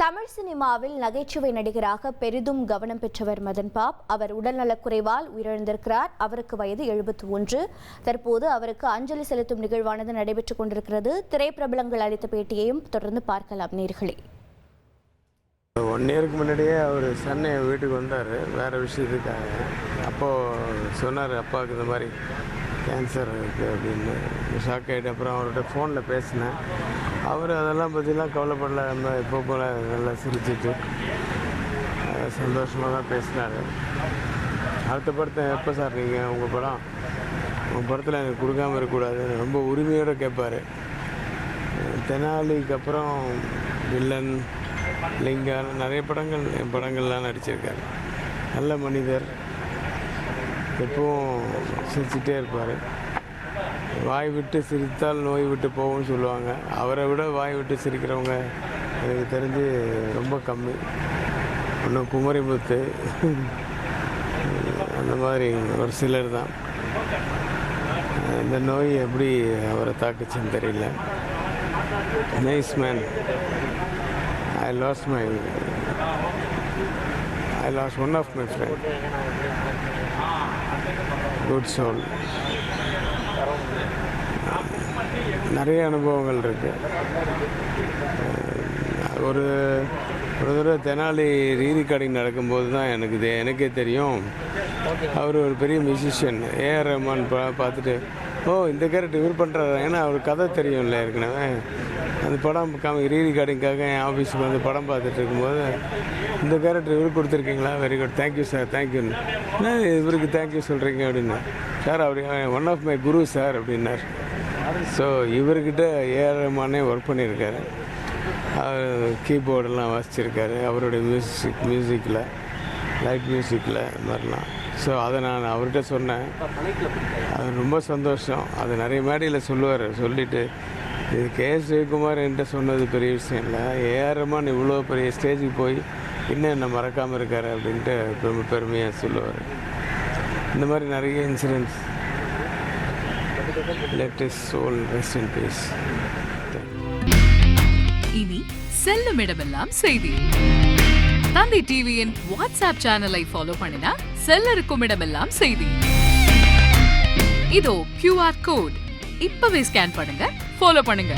தமிழ் சினிமாவில் நகைச்சுவை நடிகராக பெரிதும் கவனம் பெற்றவர் மதன் பாப். அவர் உடல்நலக்குறைவால் உயிரிழந்திருக்கிறார். அவருக்கு வயது 71. தற்போது அவருக்கு அஞ்சலி செலுத்தும் நிகழ்வானது நடைபெற்றுக் கொண்டிருக்கிறது. திரைப்பிரபலங்கள் அளித்த பேட்டியையும் தொடர்ந்து பார்க்கலாம் நேயர்களே. 1 இயருக்கு முன்னாடியே அவர் சென்னை வீட்டுக்கு வந்தார் வேறு விஷயத்துக்காக. அப்போது சொன்னார் அப்பாவுக்கு இந்த மாதிரி கேன்சர் இருக்குது அப்படின்னு. ஷாக் ஆகிட்டு அப்புறம் அவர்கிட்ட ஃபோனில் பேசினேன். அவர் அதெல்லாம் பற்றிலாம் கவலைப்படல. நம்ம எப்போ போல் நல்லா சிரிச்சிட்டு சந்தோஷமாக தான் பேசினார். அடுத்த படத்தை எப்போ சார் நீங்கள் உங்கள் படத்தில் எனக்கு கொடுக்காமல் இருக்கக்கூடாது, ரொம்ப உரிமையோடு கேட்பார். தெனாலிக்கு அப்புறம் வில்லன், லிங்கான், நிறைய என் படங்கள்லாம் நடிச்சிருக்காரு. நல்ல மனிதர், எப்பவும் சிரிச்சிட்டே இருப்பார். வாய் விட்டு சிரித்தால் நோய் விட்டு போகும்னு சொல்லுவாங்க. அவரை விட வாய் விட்டு சிரிக்கிறவங்க எனக்கு தெரிஞ்சு ரொம்ப கம்மி. இன்னும் குமரிமுத்து அந்த மாதிரி ஒரு சிலர் தான். இந்த நோய் எப்படி அவரை தாக்குச்சுன்னு தெரியல. Nice man. I lost one of my friend. Good soul. நிறைய அனுபவங்கள் இருக்குது. ஒரு தடவை தெனாலி ரீரிகார்டிங் நடக்கும்போது தான் எனக்கே தெரியும் அவர் ஒரு பெரிய மியூசிஷியன். ஏஆர் ரஹ்மான் பார்த்துட்டு இந்த கேரக்டர் இவர் பண்ணுறாரு. ஏன்னா அவர் கதை தெரியும்ல ஏற்கனவே. அந்த படம் ரீரிகார்டிங்காக என் ஆஃபீஸுக்கு வந்து படம் பார்த்துட்டு இருக்கும்போது இந்த கேரக்டர் இவருக்கு கொடுத்துருக்கீங்களா, வெரி குட், தேங்க்யூ சார், தேங்க்யூன்னு. இவருக்கு தேங்க்யூ சொல்கிறீங்க அப்படின்னா, சார் அவர் one of my guru sir அப்படின்னார். ஸோ இவர்கிட்ட ஏஆர் ரஹ்மானே ஒர்க் பண்ணியிருக்காரு. அவர் கீபோர்டெல்லாம் வாசிச்சிருக்காரு. அவருடைய மியூசிக்கில் லைட் மியூசிக்கில் இந்த மாதிரிலாம். ஸோ அதை நான் அவர்கிட்ட சொன்னேன். அது ரொம்ப சந்தோஷம். அது நிறைய மேடையில் சொல்லுவார். சொல்லிவிட்டு இது கே.எஸ். ரவிக்குமார் என்கிட்ட சொன்னது பெரிய விஷயம் இல்லை, ஏஆர் ரஹ்மான் இவ்வளோ பெரிய ஸ்டேஜுக்கு போய் இன்னும் என்ன மறக்காமல் இருக்கார் அப்படின்ட்டு ரொம்ப பெருமையாக சொல்லுவார். இந்த மாதிரி நிறைய incidents. Let his soul rest in peace. இனி செல்லும் இடமெல்லாம் செய்தி. தந்தை டிவியின் வாட்ஸ்அப் சேனலை ஃபாலோ பண்ணினா செல்ல இருக்கும் இடமெல்லாம் செய்தி. இதோ QR கோட் இப்பவே ஸ்கேன் பண்ணுங்க, ஃபாலோ பண்ணுங்க.